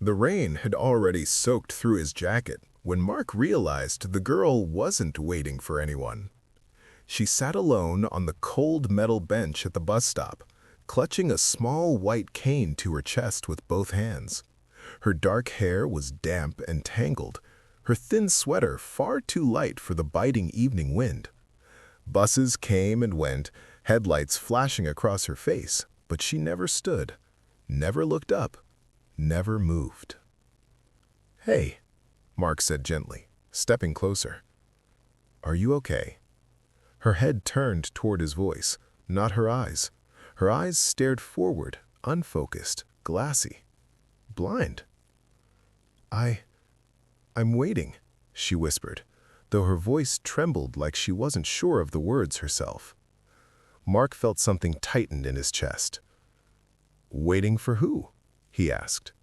The rain had already soaked through his jacket when Mark realized the girl wasn't waiting for anyone. She sat alone on the cold metal bench at the bus stop, clutching a small white cane to her chest with both hands. Her dark hair was damp and tangled, her thin sweater far too light for the biting evening wind. Buses came and went, headlights flashing across her face, but she never stood, never looked up, never moved. "Hey," Mark said gently, stepping closer. "Are you okay?" Her head turned toward his voice, not her eyes. Her eyes stared forward, unfocused, glassy, blind. I'm waiting," she whispered, though her voice trembled like she wasn't sure of the words herself. Mark felt something tighten in his chest. "Waiting for who?" he asked.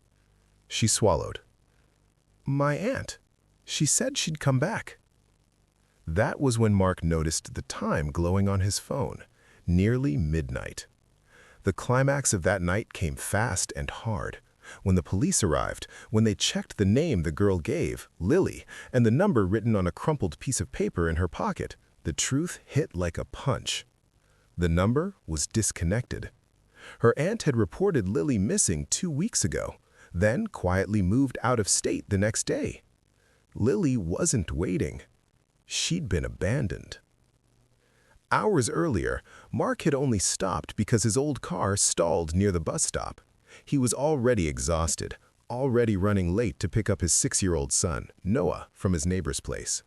She swallowed. "My aunt. She said she'd come back." That was when Mark noticed the time glowing on his phone, nearly midnight. The climax of that night came fast and hard. When the police arrived, when they checked the name the girl gave, Lily, and the number written on a crumpled piece of paper in her pocket, the truth hit like a punch. The number was disconnected. Her aunt had reported Lily missing 2 weeks ago, then quietly moved out of state the next day. Lily wasn't waiting. She'd been abandoned. Hours earlier, Mark had only stopped because his old car stalled near the bus stop. He was already exhausted, already running late to pick up his 6-year-old son, Noah, from his neighbor's place.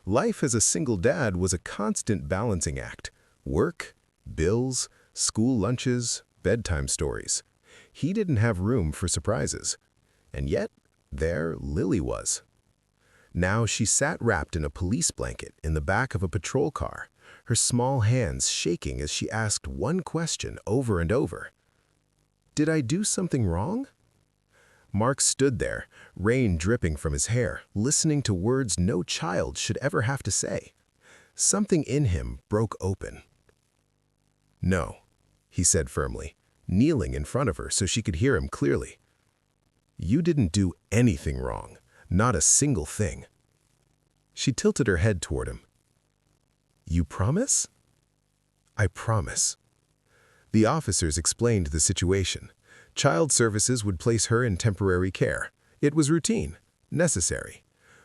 Life as a single dad was a constant balancing act. Work, bills, school lunches, bedtime stories. He didn't have room for surprises. And yet, there Lily was. Now she sat wrapped in a police blanket in the back of a patrol car, her small hands shaking as she asked one question over and over. "Did I do something wrong?" Mark stood there, rain dripping from his hair, listening to words no child should ever have to say. Something in him broke open. "No," he said firmly, kneeling in front of her so she could hear him clearly. "You didn't do anything wrong, not a single thing." She tilted her head toward him. "You promise?" "I promise." The officers explained the situation. Child Services would place her in temporary care. It was routine, necessary.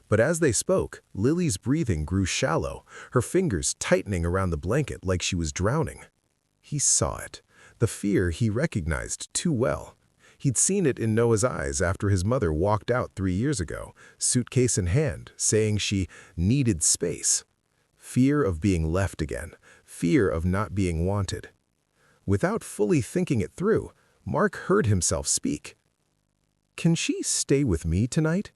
But as they spoke, Lily's breathing grew shallow, her fingers tightening around the blanket like she was drowning. He saw it, the fear he recognized too well. He'd seen it in Noah's eyes after his mother walked out 3 years ago, suitcase in hand, saying she needed space. Fear of being left again, fear of not being wanted. Without fully thinking it through, Mark heard himself speak. "Can she stay with me tonight?"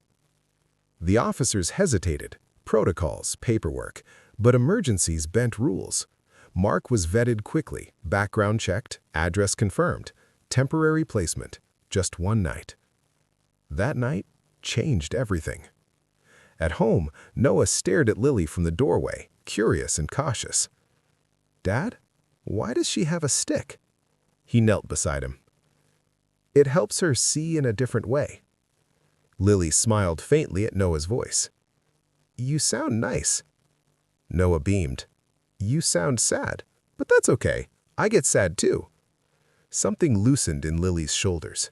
The officers hesitated. Protocols, paperwork, but emergencies bent rules. Mark was vetted quickly, background checked, address confirmed, temporary placement, just one night. That night changed everything. At home, Noah stared at Lily from the doorway, curious and cautious. "Dad, why does she have a stick?" He knelt beside him. "It helps her see in a different way." Lily smiled faintly at Noah's voice. "You sound nice." Noah beamed. "You sound sad, but that's okay. I get sad too." Something loosened in Lily's shoulders.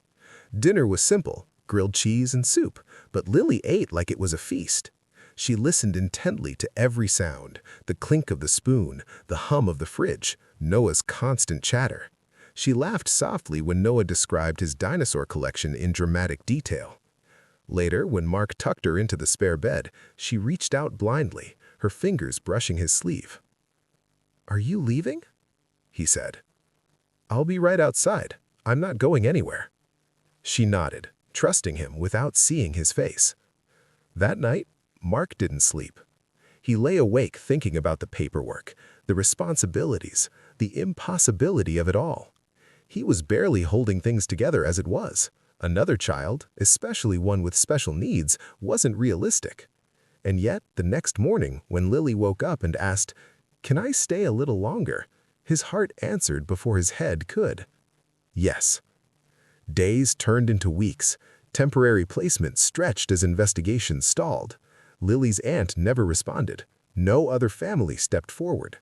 Dinner was simple, grilled cheese and soup, but Lily ate like it was a feast. She listened intently to every sound, the clink of the spoon, the hum of the fridge, Noah's constant chatter. She laughed softly when Noah described his dinosaur collection in dramatic detail. Later, when Mark tucked her into the spare bed, she reached out blindly, her fingers brushing his sleeve. "Are you leaving?" he said. "I'll be right outside. I'm not going anywhere." She nodded, trusting him without seeing his face. That night, Mark didn't sleep. He lay awake thinking about the paperwork, the responsibilities, the impossibility of it all. He was barely holding things together as it was. Another child, especially one with special needs, wasn't realistic. And yet, the next morning, when Lily woke up and asked, "Can I stay a little longer?" his heart answered before his head could. Yes. Days turned into weeks. Temporary placement stretched as investigations stalled. Lily's aunt never responded. No other family stepped forward.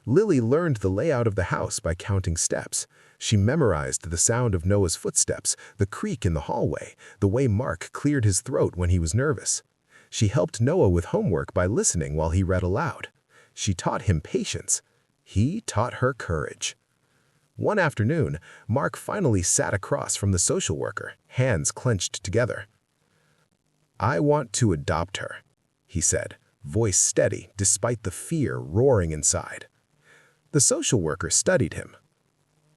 Lily learned the layout of the house by counting steps. She memorized the sound of Noah's footsteps, the creak in the hallway, the way Mark cleared his throat when he was nervous. She helped Noah with homework by listening while he read aloud. She taught him patience. He taught her courage. One afternoon, Mark finally sat across from the social worker, hands clenched together. "I want to adopt her," he said, voice steady despite the fear roaring inside. The social worker studied him.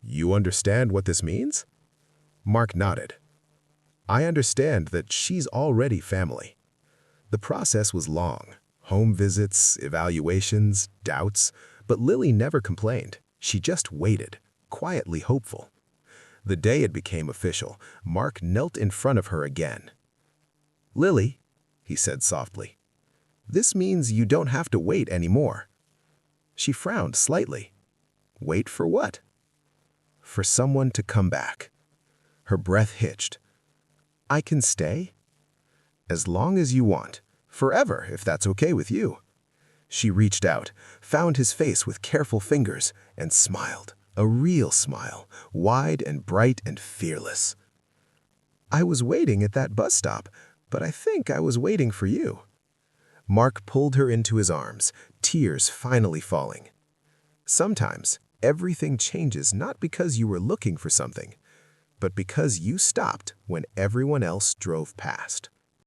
"You understand what this means?" Mark nodded. "I understand that she's already family." The process was long. Home visits, evaluations, doubts, but Lily never complained. She just waited, quietly hopeful. The day it became official, Mark knelt in front of her again. "Lily," he said softly, "this means you don't have to wait anymore." She frowned slightly. Wait for what? For someone to come back. Her breath hitched. "I can stay?" "As long as you want. Forever, if that's okay with you." She reached out, found his face with careful fingers, and smiled. A real smile, wide and bright and fearless. "I was waiting at that bus stop, but I think I was waiting for you." Mark pulled her into his arms, tears finally falling. Sometimes, everything changes not because you were looking for something, but because you stopped when everyone else drove past.